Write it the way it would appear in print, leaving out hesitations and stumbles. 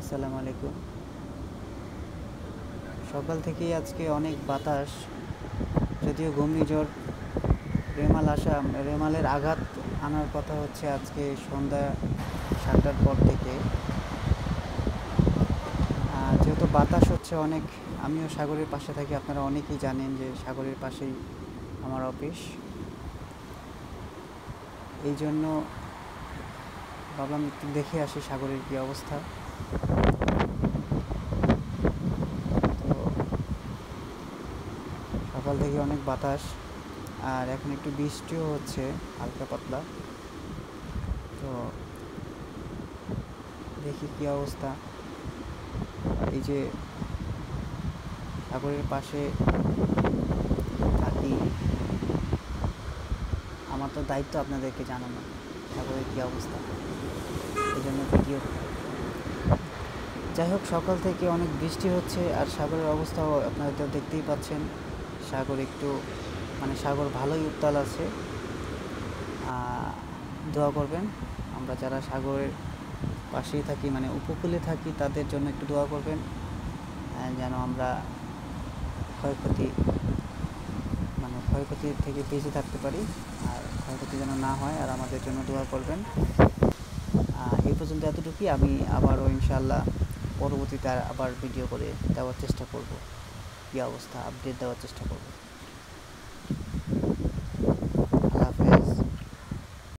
আসসালামু আলাইকুম। সকাল থেকেই আজকে অনেক বাতাস, যদিও ঘূর্ণিঝড় রেমালের আঘাত আনার কথা হচ্ছে আজকে সন্ধ্যা 7টার পর থেকে। যেহেতু বাতাস হচ্ছে অনেক, আমিও সাগরের পাশে থাকি, আপনারা অনেকেই জানেন যে সাগরের পাশেই আমার অফিস। এই জন্য ভাবলাম একটু দেখে আসি সাগরের কী অবস্থা। তো সকাল থেকে অনেক বাতাস, আর এখন একটু বৃষ্টিও হচ্ছে হালকা পাতলা। তো দেখি কী অবস্থা। এই যে সাগরের পাশে থাকি, আমার তো দায়িত্ব আপনাদেরকে জানানো সাগরের কী অবস্থা, এই জন্য ভিডিও। যাই হোক, সকাল থেকে অনেক বৃষ্টি হচ্ছে, আর সাগরের অবস্থাও আপনারা তো দেখতেই পাচ্ছেন। সাগর একটু সাগর ভালোই উত্তাল আছে। দোয়া করবেন, আমরা যারা সাগরের পাশেই থাকি উপকূলে থাকি তাদের জন্য একটু দোয়া করবেন, যেন আমরা ক্ষয়ক্ষতি থেকে বেঁচে থাকতে পারি, আর ক্ষয়ক্ষতি যেন না হয়, আর আমাদের জন্য দোয়া করবেন। এই পর্যন্ত এতটুকুই। আমি আবারও ইনশাআল্লাহ পরবর্তীতে আবার ভিডিও করে দেওয়ার চেষ্টা করব, কী অবস্থা আপডেট দেওয়ার চেষ্টা করব।